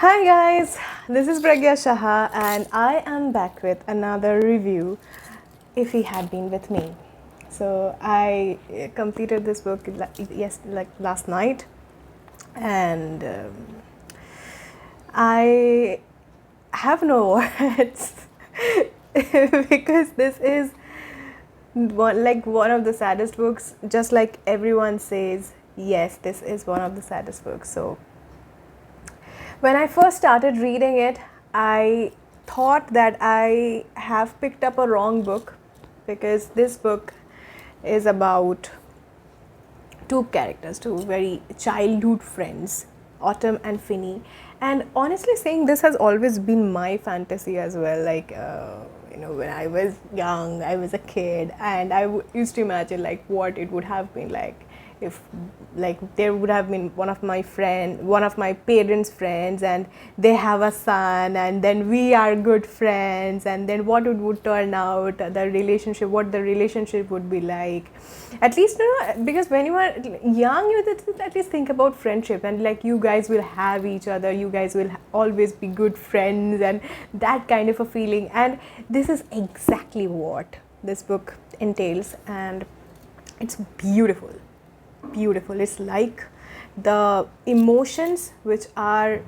Hi guys, this is Pragya Shah and I am back with another review if he had been with me. So I completed this book last night and I have no words because this is one of the saddest books. Just like everyone says, yes, this is one of the saddest books. So when I first started reading it, I thought that I have picked up a wrong book because this book is about two characters, two very childhood friends, Autumn and Finny. And honestly saying, this has always been my fantasy as well. When I was young, I was a kid, and used to imagine like what it would have been like if there would have been one of my parents' friends, and they have a son, and then we are good friends, and then what it would turn out, what the relationship would be like. At least, because when you are young, you at least think about friendship, and like you guys will have each other, you guys will always be good friends, and that kind of a feeling. And this is exactly what this book entails, and it's beautiful. It's like the emotions which Laura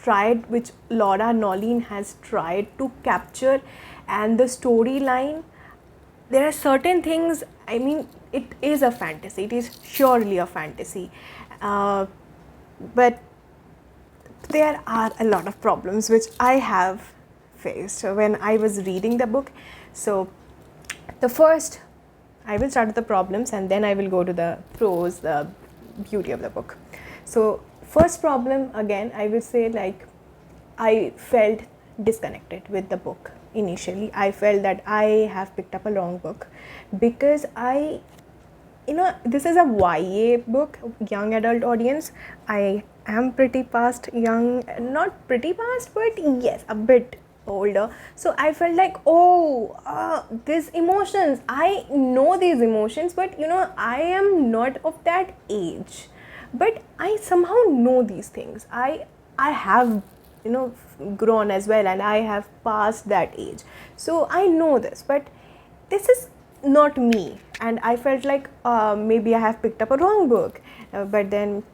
NOWLIN has tried to capture, and the storyline. There are certain things, I mean, it is a fantasy, it is surely a fantasy, but there are a lot of problems which I have faced when I was reading the book. So I will start with the problems and then I will go to the pros, the beauty of the book. So first problem, again, I will say, like, I felt disconnected with the book initially. I felt that I have picked up a wrong book because this is a YA book, young adult audience. I am pretty past young, not pretty past, but yes, a bit older. So I felt like, these emotions, I know these emotions, but I am not of that age, but I somehow know these things. I have grown as well, and I have passed that age, so I know this, but this is not me. And I felt like maybe I have picked up a wrong book, but then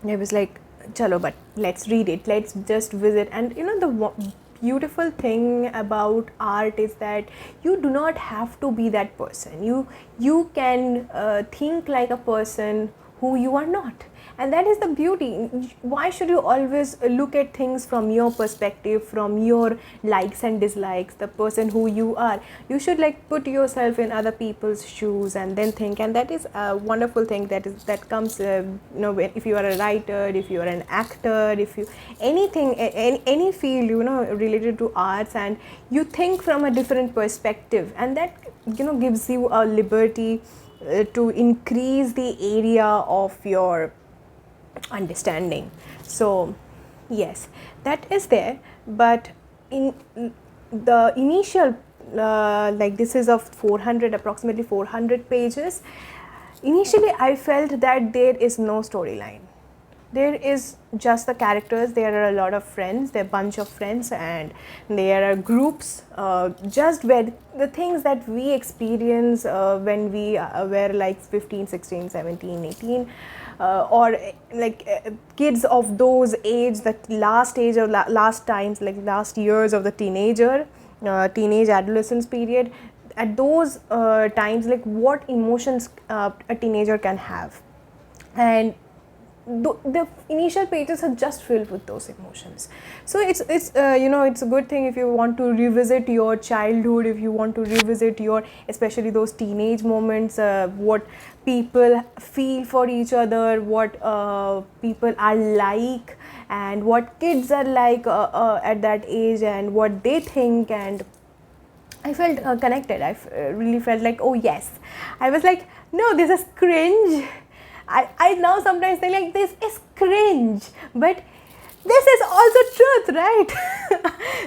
I was like, chalo, but let's read it, let's just visit. And the beautiful thing about art is that you do not have to be that person. You can think like a person who you are not, and that is the beauty. Why should you always look at things from your perspective, from your likes and dislikes, the person who you are? You should like put yourself in other people's shoes and then think. And that is a wonderful thing that comes if you are a writer, if you are an actor, if you anything, any field related to arts, and you think from a different perspective, and that gives you a liberty to increase the area of your understanding. So yes, that is there. But in the initial this is of approximately 400 pages. Initially I felt that there is no storyline. There is just the characters. There are a lot of friends, there are a bunch of friends, and there are groups, just where the things that we experience when we were like 15, 16, 17, 18, or kids of those age, that last age of last times, like last years of the teenage adolescence period. At those times, like what emotions a teenager can have, and the initial pages are just filled with those emotions. So it's it's a good thing if you want to revisit your childhood, if you want to revisit your, especially those teenage moments, what people feel for each other, what people are like, and what kids are like at that age, and what they think. And I felt connected. I really felt like, oh yes. I was like, no, this is cringe. I now sometimes think like, this is cringe, but this is also truth, right?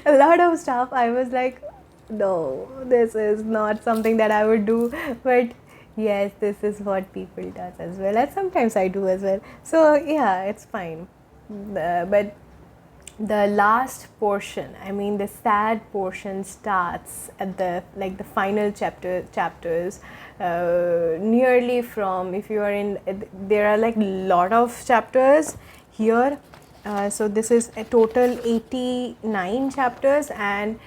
A lot of stuff I was like, no, this is not something that I would do, but yes, this is what people does as well, and sometimes I do as well. So yeah, it's fine. But the last portion, I mean the sad portion, starts at the final chapters, nearly from, if you are in, there are like lot of chapters here, so this is a total 89 chapters, and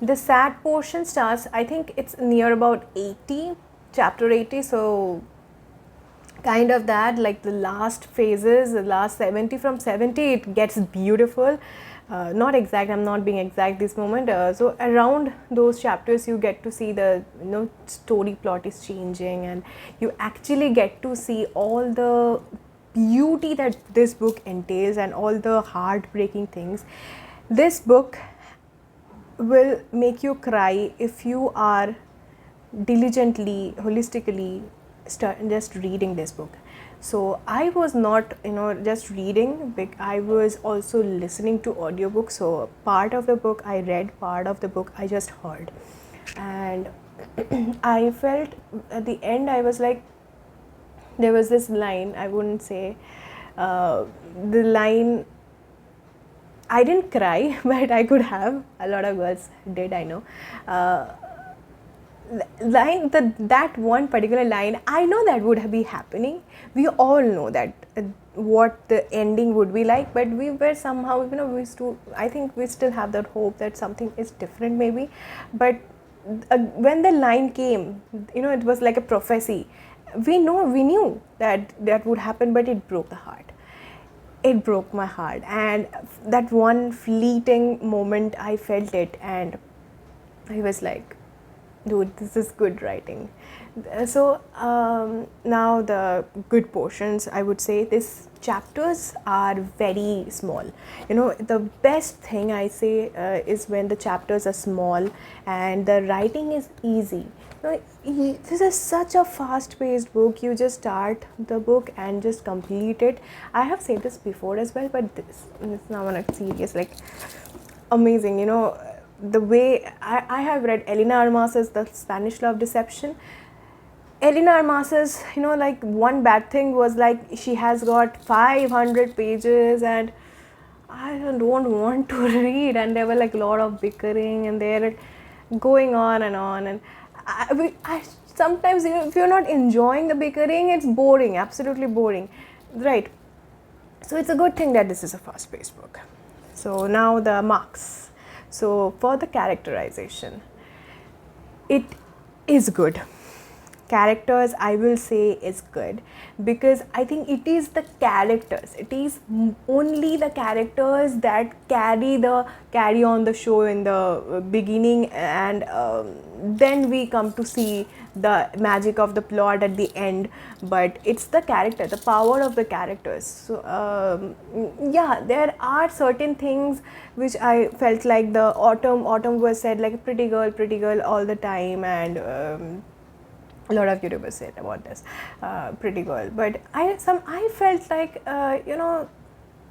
the sad portion starts, I think it's near about 80, chapter 80, so kind of that, like the last phases, the last 70, from 70 it gets beautiful, not exact, I'm not being exact this moment, so around those chapters you get to see the, story plot is changing, and you actually get to see all the beauty that this book entails and all the heartbreaking things. This book will make you cry if you are diligently, holistically just reading this book. So I was not, just reading, I was also listening to audiobooks. So part of the book I read, part of the book I just heard, and I felt at the end, I was like, there was this line, I wouldn't say the line, I didn't cry, but I could have. A lot of girls did, I know. Line, that one particular line, I know that would be happening. We all know that what the ending would be like, but we were somehow, I think we still have that hope that something is different maybe. But when the line came, it was like a prophecy. We knew that would happen, but it broke the heart. It broke my heart, and that one fleeting moment I felt it, and I was like, dude, this is good writing. So now the good portions, I would say these chapters are very small. The best thing I say is when the chapters are small and the writing is easy. This is such a fast-paced book. You just start the book and just complete it. I have said this before as well, but this now on a serious, like, amazing. The way I have read Elena Armas's The Spanish Love Deception. Elena Armas's, like, one bad thing was like she has got 500 pages, and I don't want to read, and there were like a lot of bickering, and they're going on, and I sometimes, if you're not enjoying the bickering, it's boring, absolutely boring, right? So it's a good thing that this is a fast-paced book. So now the marks. So for the characterization, it is good. Characters, I will say, is good, because I think it is the characters, it is only the characters that carry on the show in the beginning, and then we come to see the magic of the plot at the end. But it's the character, the power of the characters. So yeah, there are certain things which I felt like the autumn was said like a pretty girl all the time, and a lot of YouTubers said about this, pretty girl. But I felt like,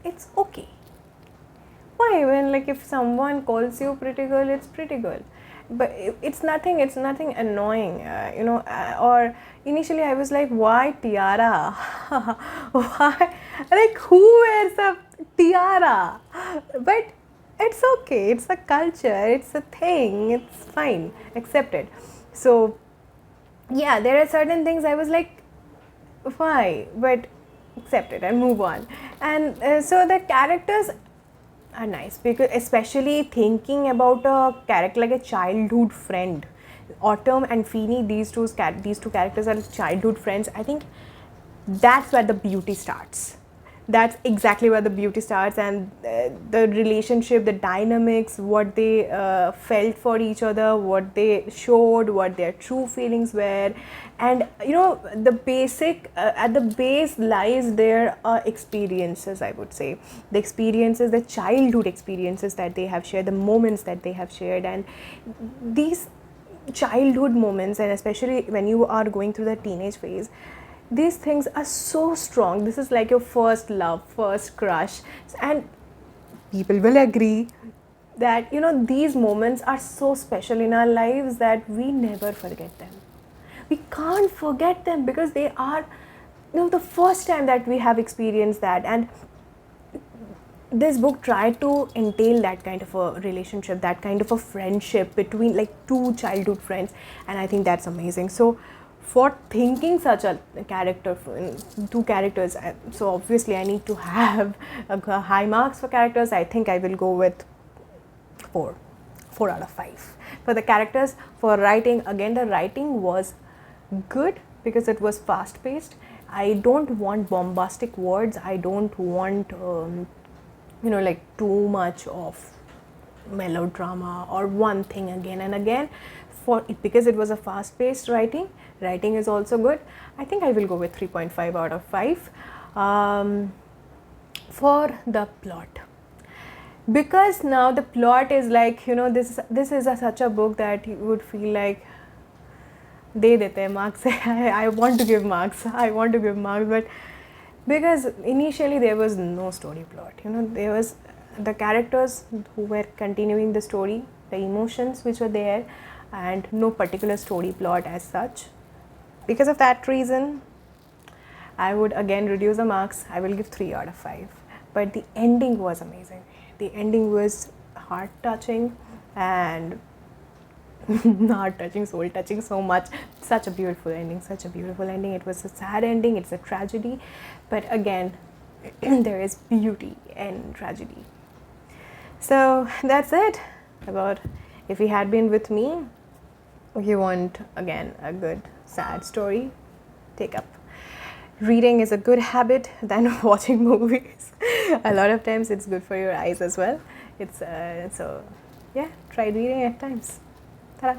it's okay. Why? When, like, if someone calls you pretty girl, it's pretty girl. But it's nothing annoying, or initially I was like, why tiara? Why? Like, who wears a tiara? But it's okay, it's a culture, it's a thing, it's fine, accept it. So yeah, there are certain things I was like, why? But accept it and move on. And so the characters are nice, because especially thinking about a character like a childhood friend, Autumn and Feeny, these two characters are childhood friends. I think that's where the beauty starts. That's exactly where the beauty starts, and the relationship, the dynamics, what they felt for each other, what they showed, what their true feelings were. And the basic, at the base lies their experiences, I would say. The experiences, the childhood experiences that they have shared, the moments that they have shared. And these childhood moments, and especially when you are going through the teenage phase, these things are so strong. This is like your first love, first crush, and people will agree that these moments are so special in our lives that we never forget them. We can't forget them, because they are the first time that we have experienced that. And this book tried to entail that kind of a relationship, that kind of a friendship between like two childhood friends, and I think that's amazing. So for thinking such a character, two characters, so obviously I need to have a high marks for characters. I think I will go with 4 out of 5 for the characters. For writing, again the writing was good because it was fast paced. I don't want bombastic words, I don't want like too much of melodrama or one thing again and again. For because it was a fast paced writing is also good. I think I will go with 3.5 out of 5. For the plot, because now the plot is like, this is such a book that you would feel like दे देते हैं marks. I want to give marks, but because initially there was no story plot, there was the characters who were continuing the story, the emotions which were there, and no particular story plot as such. Because of that reason, I would again reduce the marks. I will give 3 out of 5. But the ending was amazing. The ending was heart touching and heart touching, soul touching so much. Such a beautiful ending, such a beautiful ending. It was a sad ending, it's a tragedy, but again, there is beauty in tragedy. So that's it about If You Had Been With Me. If you want again a good sad story, take up. Reading is a good habit than watching movies. A lot of times it's good for your eyes as well. It's so yeah, try reading at times. Ta-da.